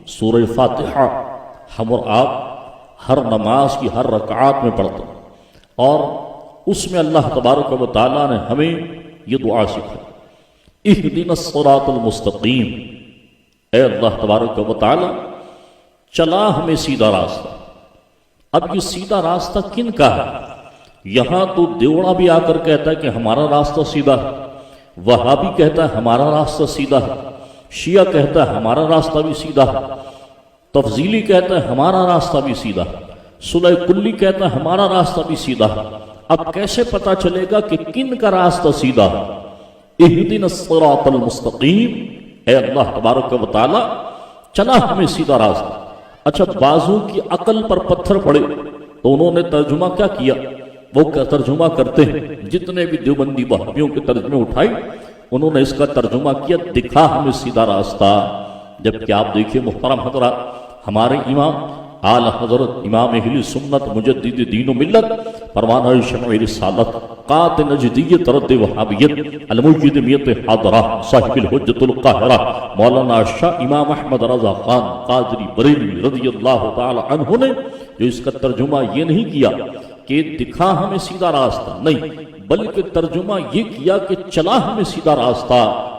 سورہ فاتحہ ہم اور آپ ہر نماز کی ہر رکعات میں پڑھتے ہیں، اور اس میں اللہ تبارک و تعالیٰ نے ہمیں یہ دعا سکھائی، اہدنا الصراط المستقیم، اے اللہ تبارک و تعالیٰ چلا ہمیں سیدھا راستہ۔ اب یہ سیدھا راستہ کن کا ہے؟ یہاں تو دیوڑا بھی آ کر کہتا ہے کہ ہمارا راستہ سیدھا ہے، وہابی کہتا ہے ہمارا راستہ سیدھا ہے، شیعہ کہتا ہے ہمارا راستہ بھی سیدھا ہے، تفضیلی کہتا ہے ہمارا راستہ بھی سیدھا ہے، صلح کلی کہتا ہے ہمارا راستہ بھی سیدھا ہے۔ اب کیسے پتا چلے گا کہ کن کا راستہ سیدھا ہے؟ اہدنا الصراط المستقیم، اے اللہ تبارک و تعالی چلا ہمیں سیدھا راستہ۔ اچھا، بازو کی عقل پر پتھر پڑے تو انہوں نے ترجمہ کیا کیا؟ وہ ترجمہ کرتے ہیں، جتنے بھی دیوبندی وہابیوں کے ترجمے اٹھائی انہوں نے اس کا ترجمہ کیا دکھا ہمیں سیدھا راستہ۔ جبکہ آپ دیکھیے محترم حضرات، ہمارے امام اعلی حضرت امام اہل سنت مجدد دین و ملت پروانہ شمع رسالت قاطع نجدیت رد وہابیت المجد میت حاضرہ صاحب الحجت القاہرہ مولانا شاہ امام احمد رضا خان قادری بریلوی رضی اللہ تعالی عنہ نے جو اس کا ترجمہ یہ نہیں کیا کہ دکھا ہمیں سیدھا راستہ، نہیں بلکہ ترجمہ یہ کیا کہ چلا ہمیں سیدھا راستہ۔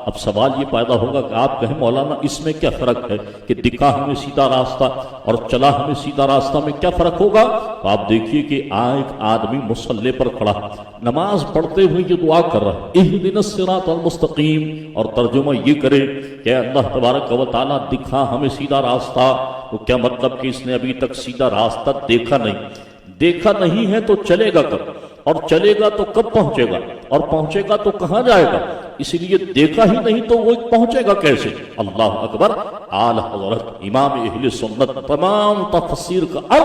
اب سوال یہ پیدا ہوگا کہ آپ کہیں مولانا اس میں کیا فرق ہے کہ دکھا ہمیں سیدھا راستہ اور چلا ہمیں سیدھا راستہ میں کیا فرق ہوگا؟ تو آپ دیکھیے کہ ایک آدمی مصلی پر کھڑا نماز پڑھتے ہوئے یہ دعا کر رہا ہے اہدنا الصراط المستقیم، اور ترجمہ یہ کرے کہ اللہ تبارک و تعالیٰ دکھا ہمیں سیدھا راستہ، تو کیا مطلب کہ اس نے ابھی تک سیدھا راستہ دیکھا نہیں؟ دیکھا نہیں ہے تو چلے گا کب؟ اور چلے گا تو کب پہنچے گا؟ اور پہنچے گا تو کہاں جائے گا؟ اس لیے دیکھا ہی نہیں تو وہ پہنچے گا کیسے؟ اللہ اکبر۔ اعلی حضرت امام اہل سنت تمام تفسیر کا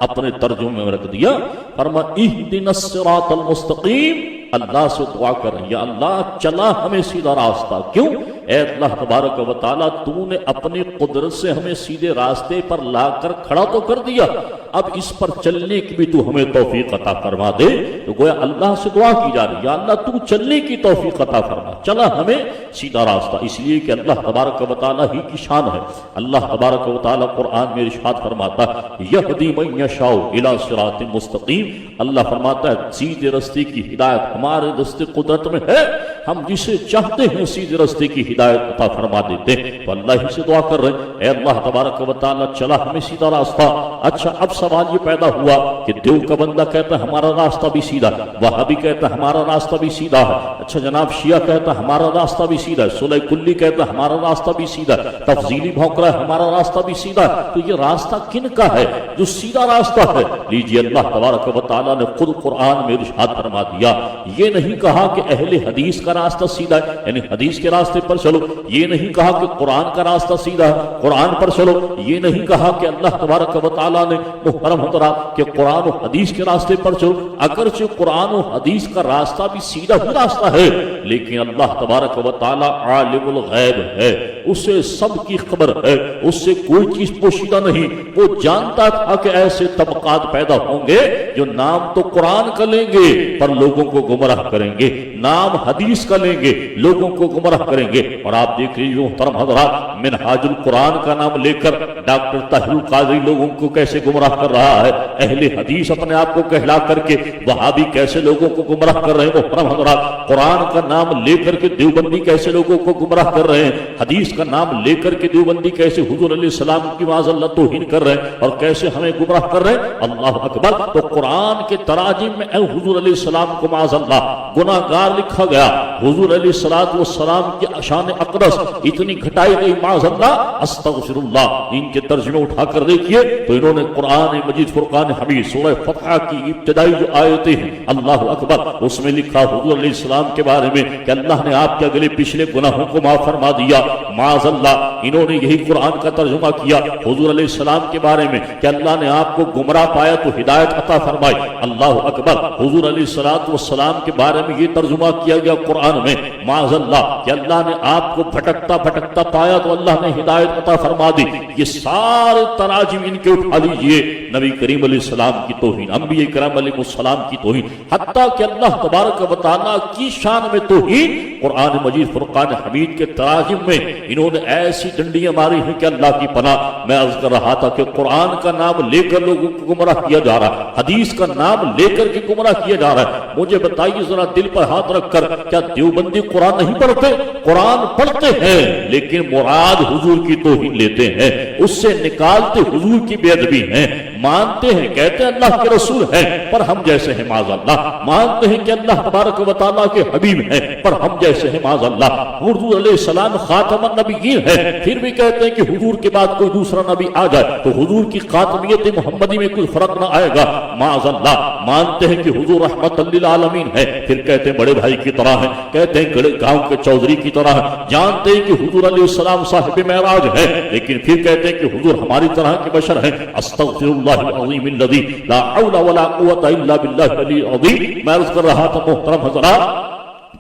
اپنے ترجمے میں رکھ دیا، فرمایا اہدنا الصراط المستقیم، اللہ سے دعا کر یا اللہ چلا ہمیں سیدھا راستہ۔ کیوں؟ اے اللہ تبارک و تعالیٰ تو نے اپنی قدرت سے ہمیں سیدھے راستے پر لا کر کھڑا تو کر دیا، اب اس پر چلنے کی بھی تو ہمیں توفیق عطا فرما دے۔ تو گویا اللہ سے دعا کی جا رہی یا اللہ تو چلنے کی توفیق عطا فرما، چلا ہمیں سیدھا راستہ۔ اس لیے کہ اللہ تبارک و تعالیٰ ہی کی شان ہے۔ اللہ تبارک و تعالیٰ قرآن میں ارشاد فرماتا ہے یہدی من یشاء الی صراط مستقیم، اللہ فرماتا ہے سیدھے راستے کی ہدایت ہمارے دست قدرت میں ہے، ہم جسے چاہتے ہیں سیدھے راستے کی ہدایت عطا فرما دیتے ہیں۔ تو اللہ ہی سے دعا کر رہے ہیں اے اللہ تبارک و تعالیٰ چلا ہمیں سیدھا راستہ۔ اچھا، اب سوال یہ پیدا ہوا کہ دیو کا بندہ کہتا ہے ہمارا راستہ بھی سیدھا، وہابی کہتا ہے ہمارا راستہ بھی سیدھا ہے، اچھا جناب شیعہ کہتا ہے ہمارا راستہ بھی سیدھا ہے، صلح کلی کہتا ہے ہمارا راستہ بھی سیدھا ہے، تفضیلی بھونک رہا ہے ہمارا راستہ بھی سیدھا ہے۔ تو یہ راستہ کن کا ہے جو سیدھا راستہ ہے؟ لیجیے اللہ تبارک و تعالیٰ نے خود قرآن میں ارشاد فرما دیا، یہ نہیں کہا کہ اہل حدیث کا راستہ سیدھا ہے یعنی حدیث کے راستے پر چلو، یہ نہیں کہا کہ قرآن کا راستہ سیدھا ہے قرآن پر چلو، یہ نہیں کہا کہ اللہ تبارک و تعالیٰ نے محترم حضرات کہ قرآن و حدیث کے راستے پر چلو، اگرچہ قرآن و حدیث کا راستہ بھی سیدھا ہی راستہ ہے، لیکن اللہ تبارک و تعالیٰ عالم الغیب ہے، اسے سب کی خبر ہے، اس سے کوئی چیز پوشیدہ نہیں۔ وہ جانتا تھا کہ ایسے طبقات پیدا ہوں گے جو نام تو قرآن کا لیں گے پر لوگوں کو گمراہ کریں گے، نام حدیث کا لیں گے لوگوں کو گمراہ کریں گے۔ اور آپ دیکھ رہے ہو محترم حضرات، منہاج القرآن کا نام لے کر ڈاکٹر طاہر القادری لوگوں کو کیسے گمراہ کر رہا ہے، اہل حدیث اپنے آپ کو کہلا کر کے وہابی کیسے لوگوں کو گمراہ کر رہے ہیں محترم حضرات، قرآن کا نام لے کر کے دیوبندی کیسے لوگوں کو گمراہ کر رہے ہیں، حدیث کا نام لے کر کے دیوبندی کیسے حضور علیہ السلام کی معاذ اللہ توہین کر رہے ہیں اور کیسے ہمیں گمراہ کر رہے ہیں۔ اللہ اکبر۔ تو قرآن کے تراجم میں اے حضور علیہ السلام کو معاذ اللہ گناہگار لکھا گیا، حضور علیہ السلام کی شان اقدس اتنی گھٹائی گئی معاذ اللہ، استغفر اللہ۔ ان کے ترجمے اٹھا کر دیکھیے تو انہوں نے قرآن مجید فرقان حمید سورہ فتح کی ابتدائی جو آیتیں ہیں اللہ اکبر، اس میں لکھا حضور علیہ السلام کے بارے میں کہ اللہ نے آپ کے اگلے پچھلے گناہوں کو معاف فرما دیا معاذ اللہ۔ انہوں نے یہی قرآن کا ترجمہ کیا حضور علیہ السلام کے بارے میں کہ اللہ نے آپ کو گمراہ پایا تو ہدایت عطا فرمائی، اللہ اکبر۔ حضور علیہ السلام کے بارے میں یہ ترجمہ کیا گیا قرآن میں معاذ اللہ کہ اللہ نے آپ کو بھٹکتا بھٹکتا پایا تو اللہ نے ہدایت عطا فرما دی۔ یہ سارے تراجم ان کے اٹھا لیجئے نبی کریم علیہ السلام کی توہین، انبیاء کرام علیہ السلام کی توہین، حتیٰ کہ اللہ تبارک و تعالیٰ کی شان میں توہین قرآن مجید فرقان حمید کے تراجم میں انہوں نے ایسی ڈنڈیاں ماری ہیں کہ اللہ کی پناہ۔ میں عرض کر رہا تھا کہ قرآن کا نام لے کر لوگوں کو گمراہ کیا جا رہا ہے، حدیث کا نام لے کر کے گمراہ کیا جا رہا ہے۔ مجھے بتائیے ذرا دل پر ہاتھ رکھ کر، کیا دیوبندی قرآن نہیں پڑھتے؟ قرآن پڑھتے ہیں لیکن مراد حضور کی توہین لیتے ہیں، اس سے نکالتے حضور کی بے ادبی ہیں، مانتے ہیں کہتے ہیں اللہ کے رسول ہیں پر ہم جیسے ہیں معاذ اللہ، مانتے ہیں کہ اللہ تبارک و تعالیٰ کے حبیب ہیں پر ہم جیسے ہیں معاذ اللہ، حضور علیہ السلام خاتم النبیین ہے پھر بھی کہتے ہیں کہ حضور کے بعد کوئی دوسرا نبی آ جائے تو حضور کی خاتمیت محمدی میں کوئی فرق نہ آئے گا معاذ اللہ، مانتے ہیں کہ حضور رحمت للعالمین ہے پھر کہتے ہیں بڑے بھائی کی طرح ہیں، کہتے ہیں گاؤں کے چودھری کی طرح ہیں، جانتے ہیں کہ حضور علیہ السلام صاحب معراج ہے لیکن پھر کہتے ہیں کہ حضور ہماری طرح کے بشر ہیں۔ استغفر اللہ العظیم الذی لا حول ولا قوت الا باللہ العلی العظیم۔ میں عرض کر رہا تھا محترم حضرات،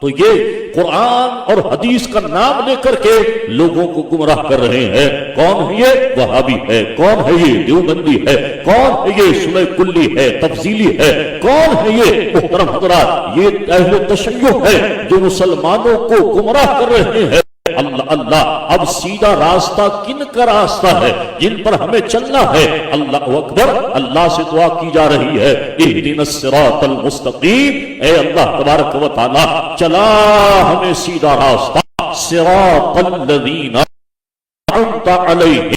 تو یہ قرآن اور حدیث کا نام لے کر کے لوگوں کو گمراہ کر رہے ہیں۔ کون ہے یہ؟ وہابی ہے، کون ہے یہ؟ دیوبندی ہے، کون ہے یہ؟ سنی کلی ہے، تفضیلی ہے، کون ہے یہ؟ محترم حضرات یہ اہل تشیع ہے جو مسلمانوں کو گمراہ کر رہے ہیں۔ اللہ اللہ، اب سیدھا راستہ کن کا راستہ ہے جن پر ہمیں چلنا ہے؟ اللہ اکبر، اللہ سے دعا کی جا رہی ہے اہدنا الصراط المستقیم، اے اللہ تبارک و تعالی چلا ہمیں سیدھا راستہ، صراط الذین انعمت علیہم،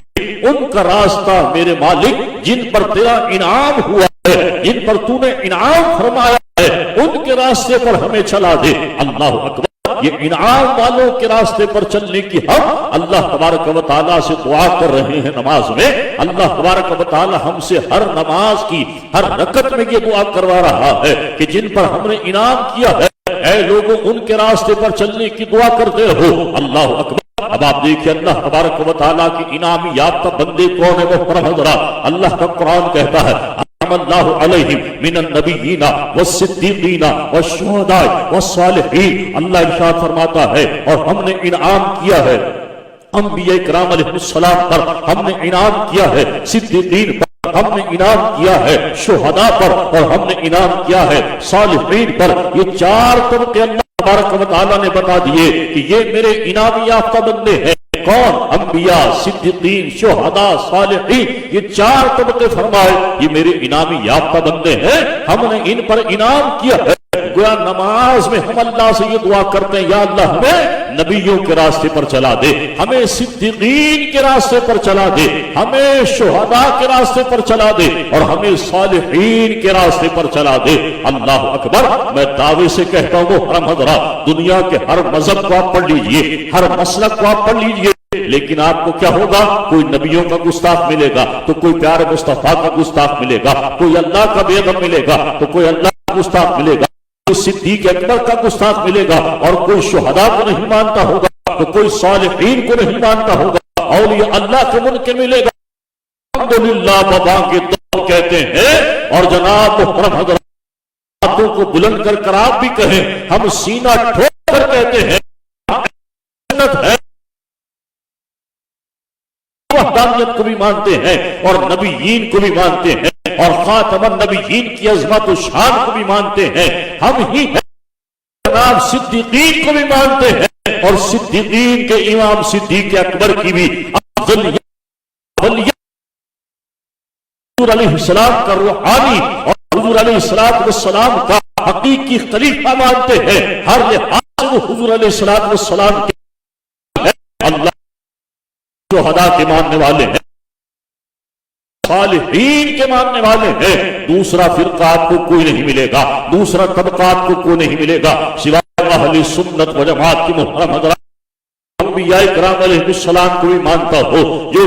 ان کا راستہ میرے مالک جن پر تیرا انعام ہوا ہے، جن پر تو نے انعام فرمایا ہے، ان کے راستے پر ہمیں چلا دے۔ اللہ اکبر، یہ انعام والوں کے راستے پر چلنے کی ہم اللہ تبارک و تعالیٰ سے دعا کر رہے ہیں نماز میں۔ اللہ تبارک و تعالیٰ ہم سے ہر نماز کی ہر رکعت میں یہ دعا کروا رہا ہے کہ جن پر ہم نے انعام کیا ہے اے لوگوں ان کے راستے پر چلنے کی دعا کرتے رہو۔ اللہ اکبر، اب آپ دیکھیں اللہ تبارک و تعالیٰ کی انعامی یافتہ بندے کون ہے محترم حضرات؟ اللہ کا قرآن کہتا ہے اللہ علیہم من النبیین والصدیقین والشہداء والصالحین، اللہ ارشاد فرماتا ہے اور ہم نے انعام کیا ہے انبیاء کرام علیہ السلام پر، ہم نے انعام کیا ہے صدیقین پر، ہم نے انعام کیا ہے شہداء پر، اور ہم نے انعام کیا ہے صالحین پر۔ یہ چار طبقے اللہ تبارک و تعالیٰ نے بتا دیے کہ یہ میرے انعام یافتہ بندے ہیں۔ کون؟ انبیاء، صدیقین، شہداء، صالحین، یہ چار طبقے فرمائے یہ میرے انعامی یافتہ بندے ہیں، ہم نے ان پر انعام کیا ہے۔ گویا نماز میں ہم اللہ سے یہ دعا کرتے ہیں یا اللہ ہمیں نبیوں کے راستے پر چلا دے، ہمیں صدیقین کے راستے پر چلا دے، ہمیں شہداء کے راستے پر چلا دے، اور ہمیں صالحین کے راستے پر چلا دے۔ اللہ اکبر، میں دعوے سے کہتا ہوں محترم حضرات، دنیا کے ہر مذہب کو آپ پڑھ لیجئے، ہر مسلک کو آپ پڑھ لیجئے، لیکن آپ کو کیا ہوگا؟ کوئی نبیوں کا گستاخ ملے گا تو کوئی پیارے مصطفیٰ کا گستاخ ملے گا، کوئی اللہ کا بے ادب ملے گا تو کوئی اللہ کا گستاخ ملے گا، کوئی صدیق اکبر کا گستاخ ملے گا، اور کوئی شہداء کو نہیں مانتا ہوگا تو کوئی صالحین کو نہیں مانتا ہوگا، اولیاء اللہ کے منکر ملے گا۔ الحمدللہ بابا کے دو کہتے ہیں، اور جناب محترم حضرات باتوں کو بلند کر کر آپ بھی کہیں، ہم سینہ ٹھوک کر کہتے ہیں ہے وحدانیت کو بھی مانتے ہیں اور نبیین کو بھی مانتے ہیں اور خاتم النبیین کی عظمت و شان کو بھی مانتے ہیں، ہم ہی ہیں جناب صدیقین کو بھی مانتے ہیں، اور صدیقین کے امام صدیق اکبر کی بھی افضلیت حضور علیہ السلام کا روحانی اور حضور علیہ السلام کا حقیقی خلیفہ مانتے ہیں، ہر لحاظ سے وہ حضور علیہ السلام کے اللہ شہداء کے ماننے والے ہیں، صالحین کے ماننے والے ہیں۔ دوسرا فرقہ آپ کو کوئی نہیں ملے گا، دوسرا طبقہ آپ کو کوئی نہیں ملے گا سوائے اہل سنت و جماعت کی محترم حضرات۔ انبیاء کرام علیہ السلام کو بھی مانتا ہو، جو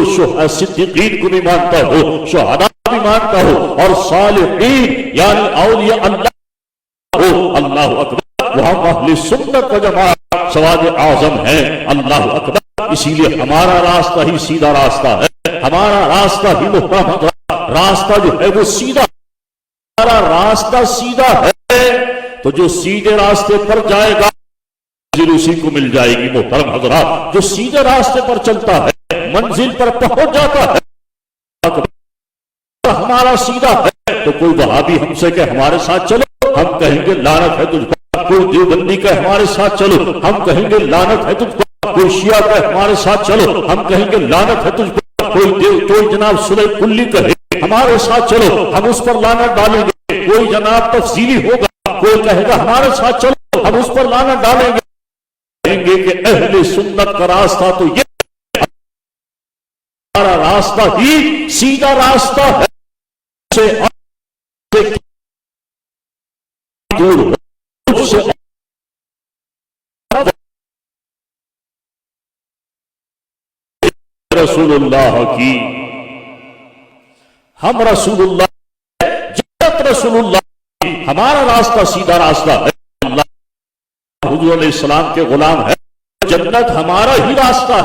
صدیقین کو بھی مانتا ہو، شہداء بھی مانتا ہو، اور صالحین یعنی اولیاء اللہ ہو۔ اللہ اکبر، وہاں اہل سنت و جماعت سواد اعظم ہیں۔ اللہ اکبر، اسی لیے ہمارا راستہ ہی سیدھا راستہ ہے، ہمارا راستہ ہی محترم راستہ جو ہے وہ سیدھا، ہمارا راستہ سیدھا ہے تو جو سیدھے راستے پر جائے گا منزل اسی کو مل جائے گی محترم حضرات، جو سیدھے راستے پر چلتا ہے منزل پر پہنچ جاتا ہے۔ ہمارا سیدھا ہے تو کوئی وہابی ہم سے کہ ہمارے ساتھ چلو، ہم کہیں گے لعنت ہے تجھ پر، کوئی دیوبندی کا ہمارے ساتھ چلو، ہم کہیں گے لعنت ہے تجھ پر، کوئی شیعہ کا ہمارے ساتھ چلو، ہم کہیں گے لعنت ہے تجھ پر، کوئی جناب سلح کلی کہے ہمارے ساتھ چلو، ہم اس پر لعنت ڈالیں گے، کوئی جناب تفصیلی ہوگا، کوئی کہے گا ہمارے ساتھ چلو، ہم اس پر لعنت ڈالیں گے، کہیں گے کہ اہل سنت کا راستہ تو یہ ہمارا راستہ ہی سیدھا راستہ ہے، رسول اللہ کی، ہم رسول اللہ جنت رسول اللہ کی، ہمارا راستہ سیدھا راستہ ہے، اللہ حضور علیہ السلام کے غلام ہے، جنت ہمارا ہی راستہ